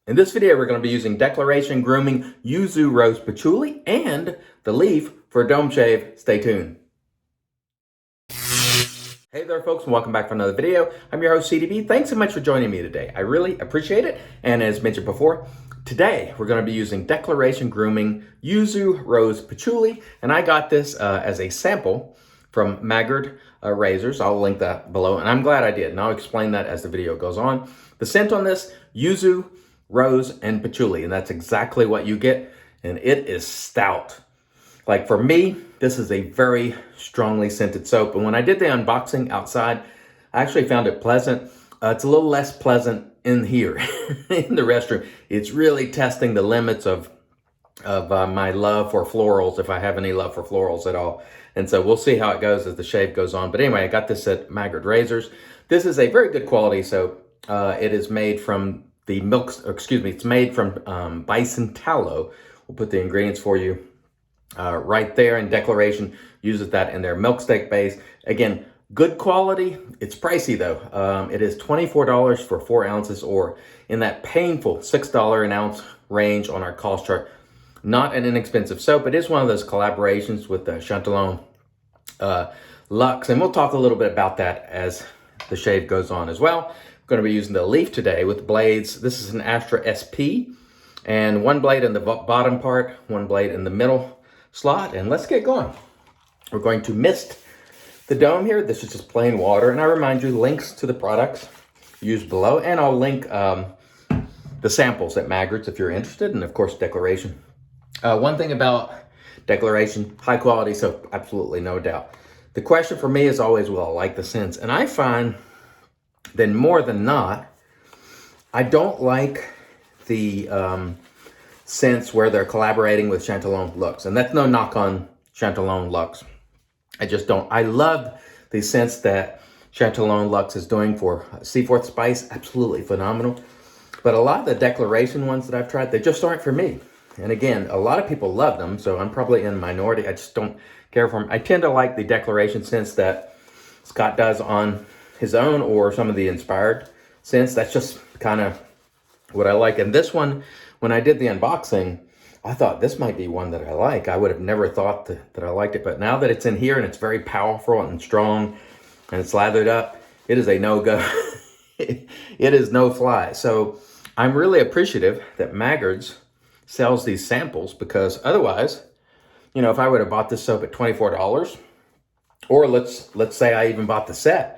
In this video, we're going to be using Declaration Grooming Yuzu Rose Patchouli and the leaf for a dome shave. Stay tuned. Hey there folks, and welcome back for another video. I'm your host CDB. Thanks so much for joining me today. I really appreciate it. And as mentioned before, today we're going to be using Declaration Grooming Yuzu Rose Patchouli. And I got this as a sample from Maggard razors. I'll link that below. And I'm glad I did. And I'll explain that as the video goes on. The scent on this, Yuzu, Rose, and Patchouli. And that's exactly what you get. And it is stout. Like for me, this is a very strongly scented soap. And when I did the unboxing outside, I actually found it pleasant. It's a little less pleasant in here, in the restroom. It's really testing the limits of my love for florals, if I have any love for florals at all. And so we'll see how it goes as the shave goes on. But anyway, I got this at Maggard Razors. This is a very good quality soap. It is made from the milk, it's made from bison tallow. We'll put the ingredients for you right there, and Declaration uses that in their milk steak base. Again, good quality. It's pricey though. It is $24 for 4 ounces, or in that painful $6 an ounce range on our cost chart. Not an inexpensive soap. It is one of those collaborations with Chantelon Luxe, and we'll talk a little bit about that as the shave goes on as well. I'm going to be using the leaf today with blades. This is an Astra SP, and one blade in the bottom part, one blade in the middle slot, and let's get going. We're going to mist the dome here. This is just plain water, and I remind you, links to the products used below, and I'll link the samples at Maggard's if you're interested, and of course Declaration. One thing about Declaration, high quality soap, absolutely no doubt. The question for me is always, will I like the scents? And I find that more than not, I don't like the scents where they're collaborating with Chantelon Luxe. And that's no knock on Chantelon Luxe. I just don't. I love the scents that Chantelon Luxe is doing for Seaforth Spice. Absolutely phenomenal. But a lot of the Declaration ones that I've tried, they just aren't for me. And again, a lot of people love them, so I'm probably in the minority. I just don't care for them. I tend to like the Declaration scents that Scott does on his own, or some of the inspired scents. That's just kind of what I like. And this one, when I did the unboxing, I thought this might be one that I like. I would have never thought that I liked it, but now that it's in here and it's very powerful and strong and it's lathered up, it is a no-go. It is no fly. So I'm really appreciative that Maggard's sells these samples, because otherwise, you know, if I would have bought this soap at $24, or let's say I even bought the set,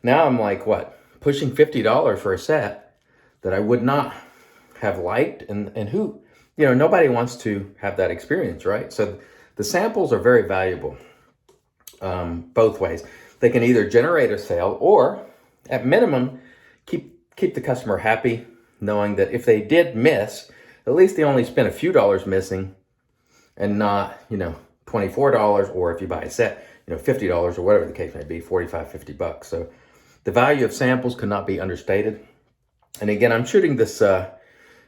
now I'm like, what, pushing $50 for a set that I would not have liked, and who, you know, nobody wants to have that experience, right? So the samples are very valuable both ways. They can either generate a sale, or at minimum keep the customer happy, knowing that if they did miss, at least they only spent a few dollars missing, and not, you know, $24, or if you buy a set, you know, $50 or whatever the case may be, $45, $50. So the value of samples cannot be understated. And again, I'm shooting this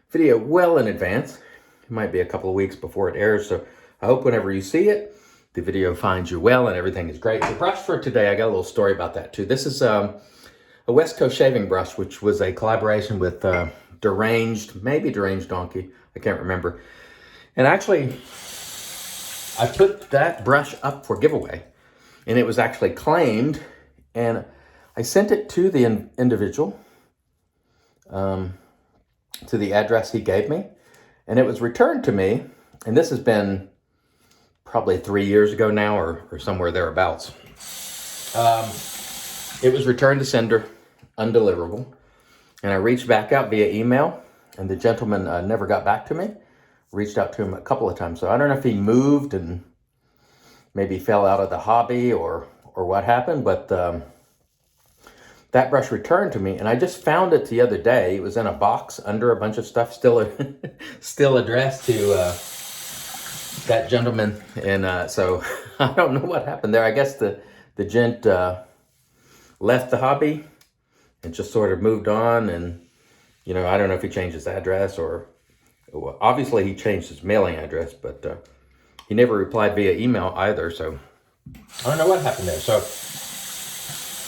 video well in advance. It might be a couple of weeks before it airs, so I hope whenever you see it, the video finds you well and everything is great. The brush for today, I got a little story about that too. This is a West Coast shaving brush, which was a collaboration with Deranged, maybe Deranged Donkey, I can't remember. And actually, I put that brush up for giveaway, and it was actually claimed, and I sent it to the individual, to the address he gave me, and it was returned to me, and this has been probably 3 years ago now, or somewhere thereabouts. It was returned to sender, undeliverable, and I reached back out via email, and the gentleman never got back to me. Reached out to him a couple of times, so I don't know if he moved and maybe fell out of the hobby, or what happened, but that brush returned to me, and I just found it the other day. It was in a box under a bunch of stuff, still addressed to that gentleman, and so I don't know what happened there. I guess the gent left the hobby and just sort of moved on, and you know, I don't know if he changed his address, or well, obviously he changed his mailing address, but he never replied via email either, so I don't know what happened there. So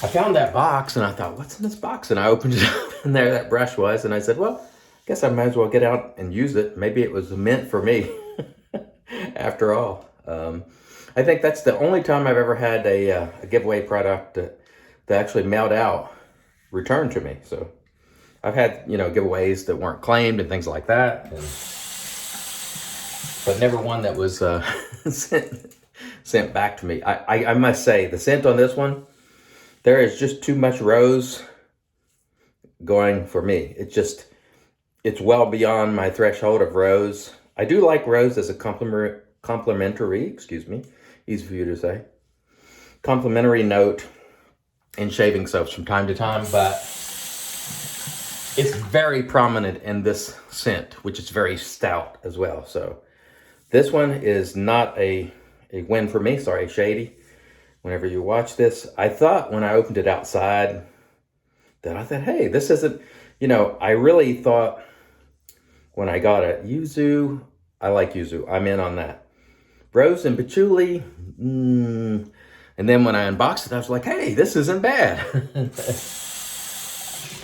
I found that box, and I thought, what's in this box? And I opened it up, and there that brush was, and I said, well, guess I might as well get out and use it. Maybe it was meant for me after all. I think that's the only time I've ever had a giveaway product that actually mailed out returned to me. So I've had, giveaways that weren't claimed and things like that, but never one that was sent back to me. I must say, the scent on this one, there is just too much rose going for me. It's well beyond my threshold of rose. I do like rose as a complementary, easy for you to say, complementary note in shaving soaps from time to time, but it's very prominent in this scent, which is very stout as well. So this one is not a win for me. Sorry, Shady. Whenever you watch this, I thought when I opened it outside that I thought, hey, this isn't, I really thought when I got it, Yuzo, I like Yuzo. I'm in on that. Rose and Patchouli, and then when I unboxed it, I was like, hey, this isn't bad.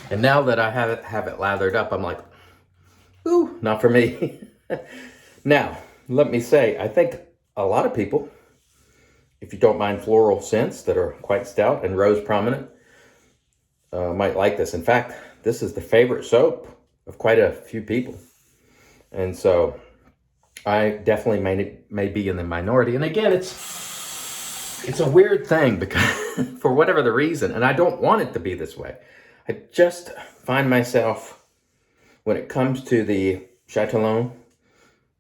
And now that I have it lathered up, I'm like, ooh, not for me. Now, let me say, I think a lot of people, if you don't mind floral scents that are quite stout and rose prominent, might like this. In fact, this is the favorite soap of quite a few people. And so I definitely may be in the minority. And again, it's a weird thing because for whatever the reason, and I don't want it to be this way. I just find myself, when it comes to the Chatillon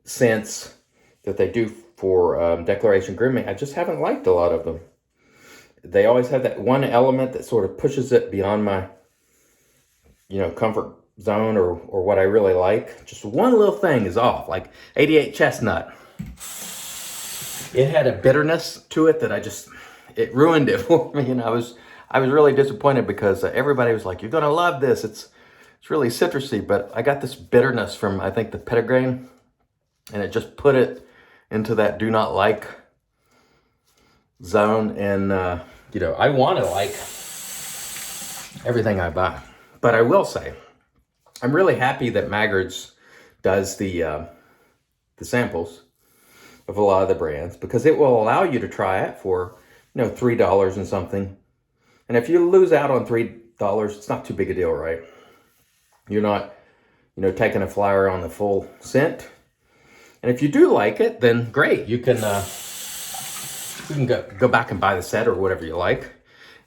scents that they do for declaration grooming, I just haven't liked a lot of them. They always have that one element that sort of pushes it beyond my, comfort zone or what I really like. Just one little thing is off, like 88 Chestnut. It had a bitterness to it that it ruined it for me, and I was really disappointed because everybody was like, "You're gonna love this. It's really citrusy," but I got this bitterness from, I think, the petitgrain, and it just put it into that do not like zone. And I want to like everything I buy, but I will say, I'm really happy that Maggard's does the samples of a lot of the brands, because it will allow you to try it for $3 and something. And if you lose out on $3, it's not too big a deal, right? You're not, taking a flyer on the full scent. And if you do like it, then great. You can go back and buy the set or whatever you like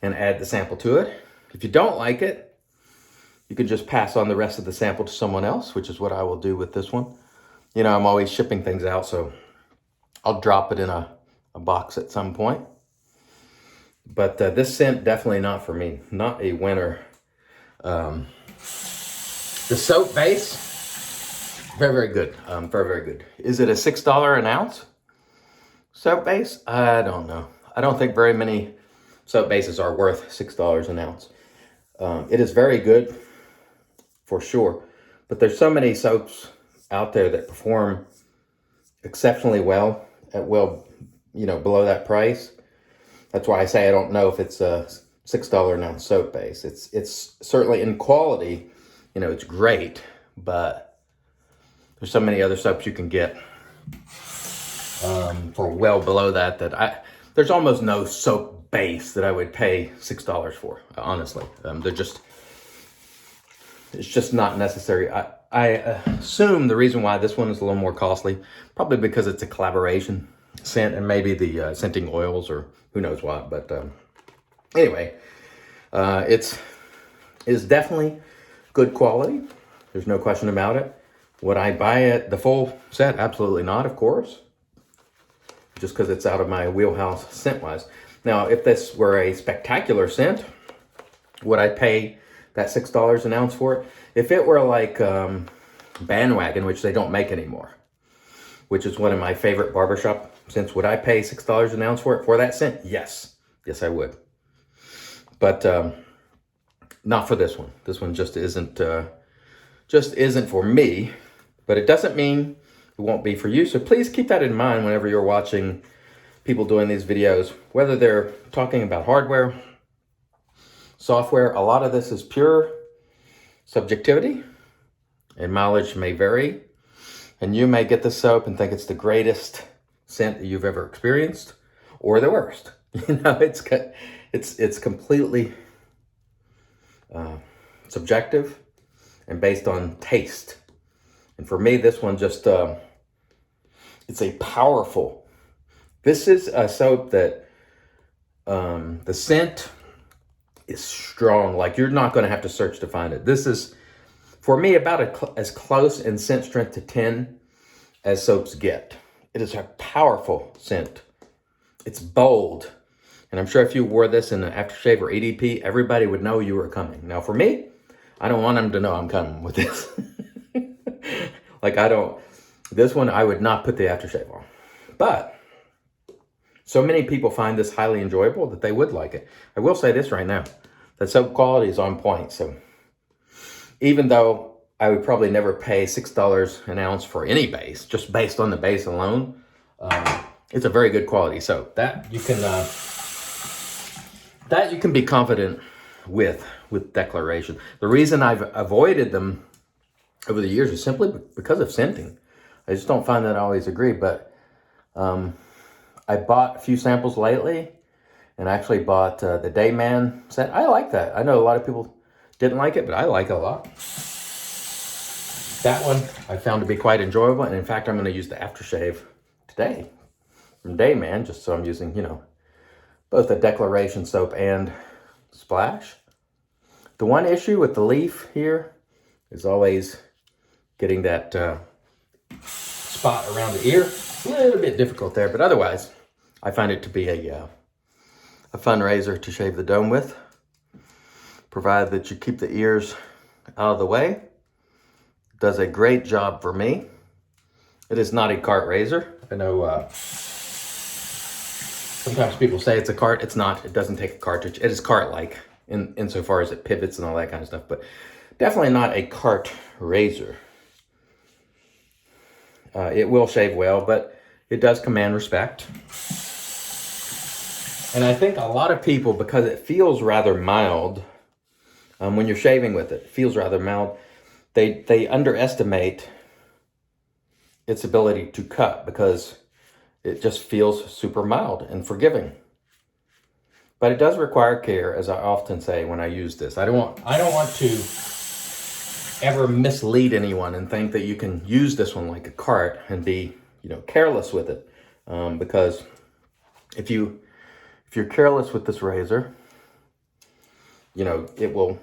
and add the sample to it. If you don't like it, you can just pass on the rest of the sample to someone else, which is what I will do with this one. I'm always shipping things out, so I'll drop it in a box at some point. But this scent, definitely not for me. Not a winner. The soap base, very, very good. Very, very good. Is it a $6 an ounce soap base? I don't know. I don't think very many soap bases are worth $6 an ounce. It is very good, for sure. But there's so many soaps out there that perform exceptionally well at below that price. That's why I say I don't know if it's a $6 an ounce soap base. It's certainly in quality, it's great, but there's so many other soaps you can get for well below that there's almost no soap base that I would pay $6 for, honestly. It's just not necessary. I assume the reason why this one is a little more costly, probably because it's a collaboration scent and maybe the scenting oils or who knows what. But anyway, it's definitely good quality. There's no question about it. Would I buy it, the full set? Absolutely not, of course. Just because it's out of my wheelhouse scent-wise. Now, if this were a spectacular scent, would I pay that $6 an ounce for it? If it were like Bandwagon, which they don't make anymore, which is one of my favorite barbershop scents, would I pay $6 an ounce for it, for that scent? Yes. Yes, I would. But not for this one. This one just isn't for me. But it doesn't mean it won't be for you. So please keep that in mind whenever you're watching people doing these videos, whether they're talking about hardware, software. A lot of this is pure subjectivity. and mileage may vary. And you may get the soap and think it's the greatest scent that you've ever experienced, or the worst. You know, it's completely subjective and based on taste. And for me, this one just, it's a powerful, this is a soap that the scent is strong. Like, you're not going to have to search to find it. This is, for me, about as close in scent strength to 10 as soaps get. It is a powerful scent. It's bold. And I'm sure if you wore this in an aftershave or EDP, everybody would know you were coming. Now, for me, I don't want them to know I'm coming with this. Like, this one, I would not put the aftershave on. But so many people find this highly enjoyable that they would like it. I will say this right now, that soap quality is on point. So even though I would probably never pay $6 an ounce for any base, just based on the base alone, it's a very good quality soap. That you can be confident with Declaration. The reason I've avoided them over the years is simply because of scenting. I just don't find that I always agree, but I bought a few samples lately, and I actually bought the Dayman set. I like that. I know a lot of people didn't like it, but I like it a lot. That one I found to be quite enjoyable, and in fact, I'm going to use the aftershave today from Dayman, just so I'm using, you know, both the Declaration soap and Splash. The one issue with the leaf here is always getting that spot around the ear. A little bit difficult there, but otherwise, I find it to be a fun razor to shave the dome with, provided that you keep the ears out of the way. It does a great job for me. It is not a cart razor. I know sometimes people say it's a cart. It's not. It doesn't take a cartridge. It is cart-like insofar as it pivots and all that kind of stuff, but definitely not a cart razor. It will shave well, but it does command respect. And I think a lot of people, because it feels rather mild, when you're shaving with it, it feels rather mild, they underestimate its ability to cut because it just feels super mild and forgiving. But it does require care, as I often say when I use this. I don't want to ever mislead anyone and think that you can use this one like a cart and be, you know, careless with it. Because if you're careless with this razor, you know, it will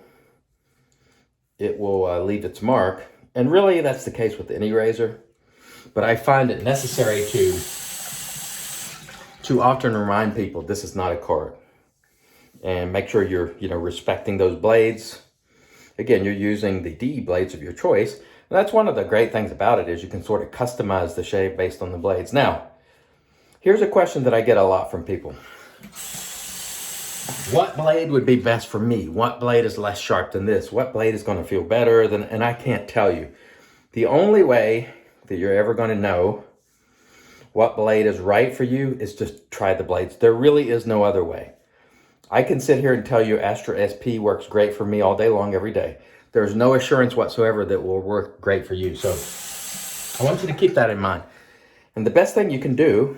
leave its mark. And really, that's the case with any razor. But I find it necessary to often remind people this is not a cart, and make sure you're, you know, respecting those blades. Again, you're using the DE blades of your choice. And that's one of the great things about it, is you can sort of customize the shave based on the blades. Now, here's a question that I get a lot from people. What blade would be best for me? What blade is less sharp than this? What blade is going to feel better than, and I can't tell you. The only way that you're ever going to know what blade is right for you is just try the blades. There really is no other way. I can sit here and tell you Astra SP works great for me all day long, every day. There's no assurance whatsoever that will work great for you. So I want you to keep that in mind. And the best thing you can do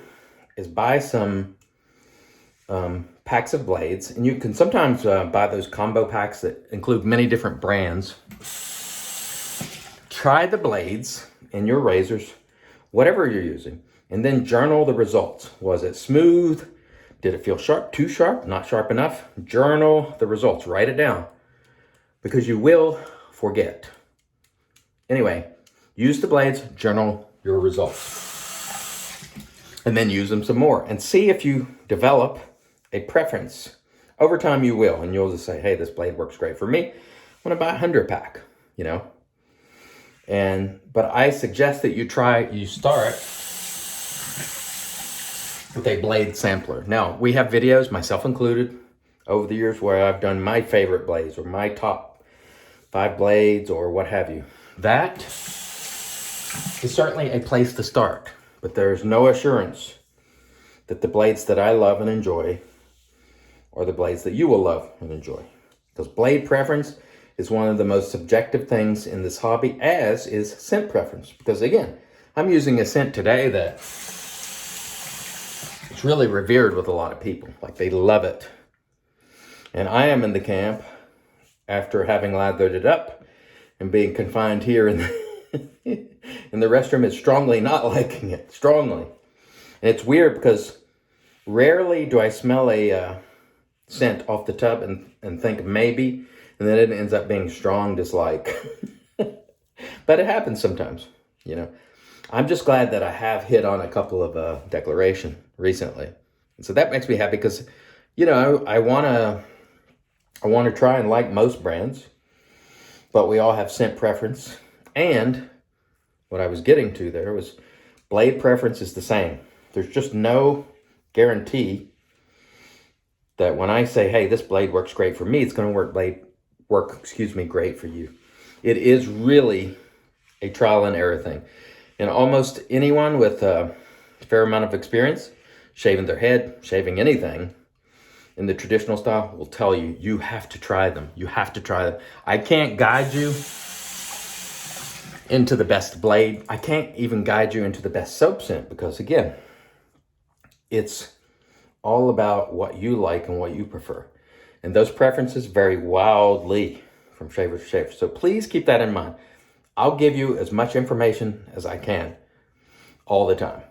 is buy some packs of blades. And you can sometimes buy those combo packs that include many different brands. Try the blades in your razors, whatever you're using, and then journal the results. Was it smooth? Did it feel sharp? Too sharp? Not sharp enough? Journal the results. Write it down, because you will forget. Anyway, use the blades, journal your results, and then use them some more and see if you develop a preference. Over time you will, and you'll just say, hey, this blade works great for me. I'm gonna buy a 100 pack, you know? But I suggest that you start with a blade sampler. Now, we have videos, myself included, over the years where I've done my favorite blades or my top 5 blades or what have you. That is certainly a place to start, but there's no assurance that the blades that I love and enjoy are the blades that you will love and enjoy. Because blade preference is one of the most subjective things in this hobby, as is scent preference. Because again, I'm using a scent today that it's really revered with a lot of people. Like, they love it. And I am in the camp, after having lathered it up and being confined here in the restroom, is strongly not liking it. Strongly. And it's weird because rarely do I smell a scent off the tub and think maybe, and then it ends up being strong dislike. But it happens sometimes, you know. I'm just glad that I have hit on a couple of declaration recently. And so that makes me happy because, you know, I want to try and like most brands, but we all have scent preference. And what I was getting to there was blade preference is the same. There's just no guarantee that when I say, hey, this blade works great for me, it's going to work great for you. It is really a trial and error thing. And almost anyone with a fair amount of experience, shaving their head, shaving anything in the traditional style, will tell you, you have to try them. You have to try them. I can't guide you into the best blade. I can't even guide you into the best soap scent because, again, it's all about what you like and what you prefer. And those preferences vary wildly from shaver to shaver. So please keep that in mind. I'll give you as much information as I can all the time.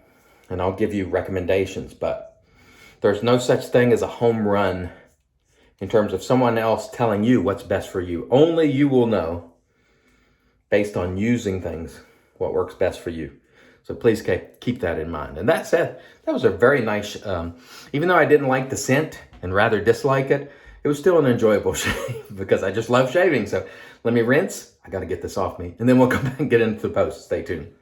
And I'll give you recommendations, but there's no such thing as a home run in terms of someone else telling you what's best for you. Only you will know, based on using things, what works best for you. So please keep that in mind. And that said, that was a very nice, even though I didn't like the scent and rather dislike it, it was still an enjoyable shave because I just love shaving. So let me rinse. I got to get this off me. And then we'll come back and get into the post. Stay tuned.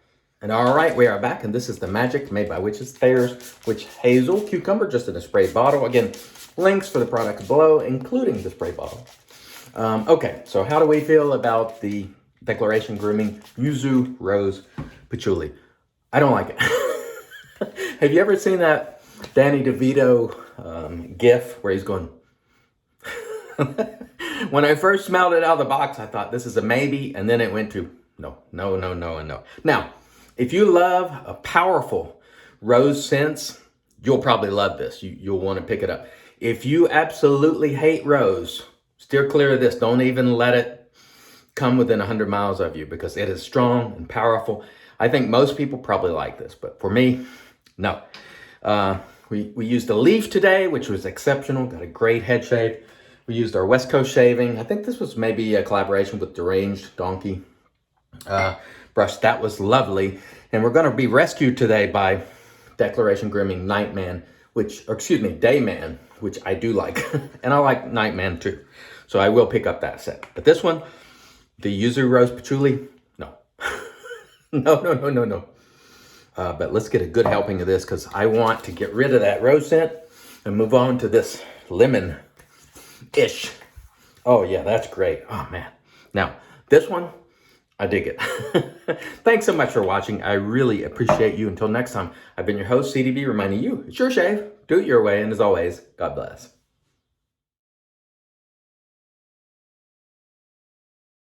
And all right, we are back. And this is the Magic made by Witch's Thayer's Witch Hazel Cucumber, just in a spray bottle. Again, links for the product below, including the spray bottle. Okay, so how do we feel about the Declaration Grooming Yuzu Rose Patchouli? I don't like it. Have you ever seen that Danny DeVito gif where he's going... When I first smelled it out of the box, I thought this is a maybe, and then it went to no. Now, if you love a powerful rose scents, you'll probably love this. You'll want to pick it up. If you absolutely hate rose, steer clear of this. Don't even let it come within 100 miles of you because it is strong and powerful. I think most people probably like this, but for me, no. We used a leaf today, which was exceptional. Got a great head shave. We used our West Coast shaving. I think this was maybe a collaboration with Deranged Donkey brush. That was lovely. And we're going to be rescued today by Declaration Grooming Dayman, which I do like. And I like Nightman too. So I will pick up that set. But this one, the Yuzu Rose Patchouli, no. No. But let's get a good helping of this because I want to get rid of that rose scent and move on to this lemon-ish. Oh yeah, that's great. Oh man. Now, this one, I dig it. Thanks so much for watching. I really appreciate you. Until next time, I've been your host, CDB, reminding you, it's your shave, do it your way, and as always, God bless.